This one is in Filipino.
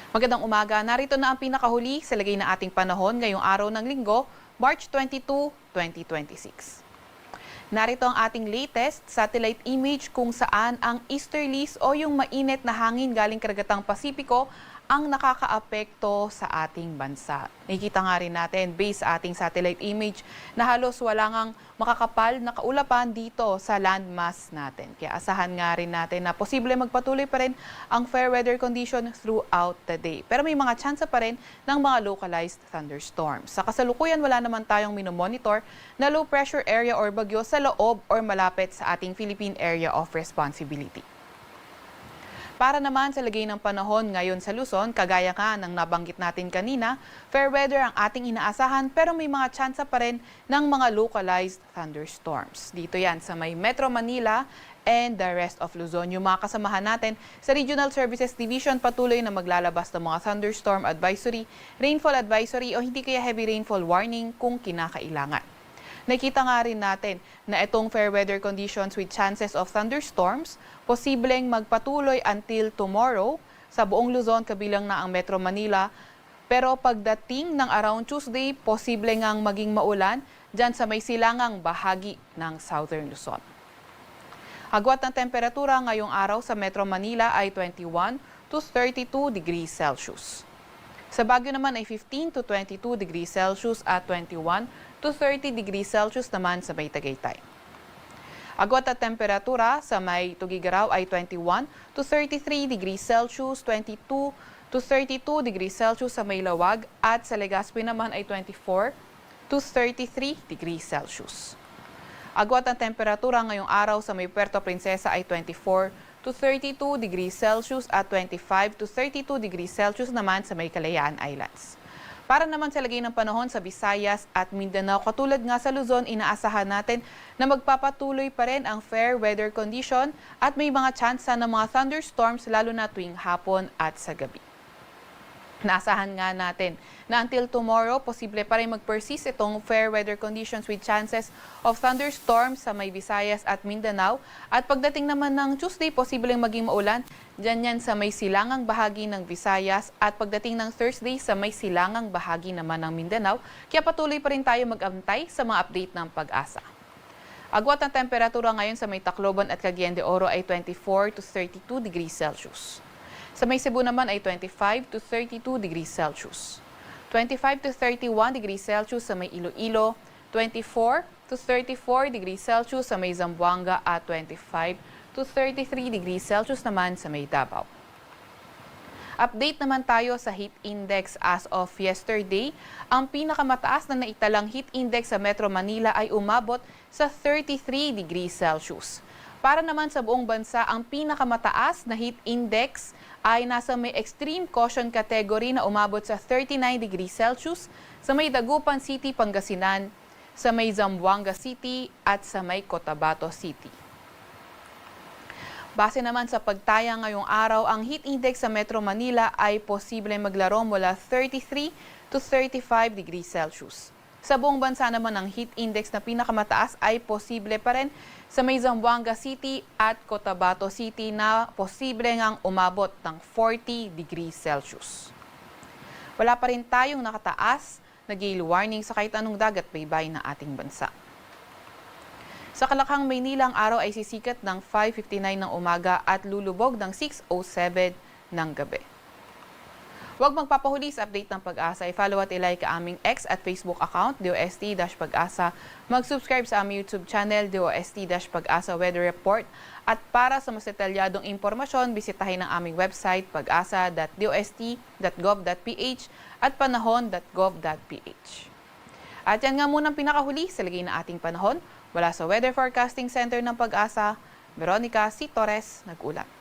Magandang umaga. Narito na ang pinakahuli sa lagay na ating panahon ngayong araw ng Linggo, March 22, 2026. Narito ang ating latest satellite image kung saan ang easterlies o yung mainit na hangin galing karagatang Pasipiko ang nakakaapekto sa ating bansa. Nakikita nga rin natin based sa ating satellite image na halos wala ngang makakapal na kaulapan dito sa landmass natin. Kaya asahan nga rin natin na posible magpatuloy pa rin ang fair weather condition throughout the day. Pero may mga tsansa pa rin ng mga localized thunderstorms. Sa kasalukuyan, wala naman tayong minomonitor na low pressure area or bagyo sa loob or malapit sa ating Philippine Area of Responsibility. Para naman sa lagay ng panahon ngayon sa Luzon, kagaya nga ng nabanggit natin kanina, fair weather ang ating inaasahan pero may mga tsansa pa rin ng mga localized thunderstorms. Dito yan sa may Metro Manila and the rest of Luzon. Yung mga kasamahan natin sa Regional Services Division patuloy na maglalabas ng mga thunderstorm advisory, rainfall advisory o hindi kaya heavy rainfall warning kung kinakailangan. Nakita nga rin natin na itong fair weather conditions with chances of thunderstorms, posibleng magpatuloy until tomorrow sa buong Luzon kabilang na ang Metro Manila. Pero pagdating ng around Tuesday, posible ngang maging maulan dyan sa may silangang bahagi ng Southern Luzon. Agwat ng temperatura ngayong araw sa Metro Manila ay 21 to 32 degrees Celsius. Sa Baguio naman ay 15 to 22 degrees Celsius at 21 to 30 degrees Celsius naman sa may Tagaytay. Agwat at temperatura sa may Tugigaraw ay 21 to 33 degrees Celsius, 22 to 32 degrees Celsius sa may Lawag at sa Legazpi naman ay 24 to 33 degrees Celsius. Agwat ang temperatura ngayong araw sa may Puerto Princesa ay 24 to 32 degrees Celsius at 25 to 32 degrees Celsius naman sa may Kalayaan Islands. Para naman sa lagay ng panahon sa Visayas at Mindanao, katulad nga sa Luzon, inaasahan natin na magpapatuloy pa rin ang fair weather condition at may mga tsansa ng mga thunderstorms lalo na tuwing hapon at sa gabi. Naasahan nga natin na until tomorrow, posible pa rin mag-persist itong fair weather conditions with chances of thunderstorms sa may Visayas at Mindanao. At pagdating naman ng Tuesday, posibleng maging maulan dyan yan sa may silangang bahagi ng Visayas at pagdating ng Thursday sa may silangang bahagi naman ng Mindanao. Kaya patuloy pa rin tayo mag-antay sa mga update ng pag-asa. Agwat ang temperatura ngayon sa may Tacloban at Cagayan de Oro ay 24 to 32 degrees Celsius. Sa may Cebu naman ay 25 to 32 degrees Celsius. 25 to 31 degrees Celsius sa may Iloilo, 24 to 34 degrees Celsius sa may Zamboanga at 25 to 33 degrees Celsius naman sa may Davao. Update naman tayo sa heat index as of yesterday. Ang pinakamataas na naitalang heat index sa Metro Manila ay umabot sa 33 degrees Celsius. Para naman sa buong bansa, ang pinakamataas na heat index ay nasa may extreme caution category na umabot sa 39 degrees Celsius sa may Dagupan City, Pangasinan, sa may Zamboanga City at sa may Cotabato City. Base naman sa pagtaya ngayong araw, ang heat index sa Metro Manila ay posible maglaro mula 33 to 35 degrees Celsius. Sa buong bansa naman, ang heat index na pinakamataas ay posible pa rin sa may Zamboanga City at Cotabato City na posible ngang umabot ng 40 degrees Celsius. Wala pa rin tayong nakataas na gale warning sa kahit anong dagat baybay ng ating bansa. Sa Kalakhang, Maynila, ang araw ay sisikat ng 5:59 ng umaga at lulubog ng 6:07 ng gabi. Huwag magpapahuli sa update ng Pag-asa. I-follow at ilike ang aming X at Facebook account, DOST-Pag-asa. Mag-subscribe sa aming YouTube channel, DOST-Pag-asa Weather Report. At para sa mas detalyadong impormasyon, bisitahin ang aming website, pag-asa.dost.gov.ph at panahon.gov.ph. At yan nga munang pinakahuli sa lagay na ating panahon. Wala sa Weather Forecasting Center ng Pag-asa, Veronica C. Torres, nag-ulat.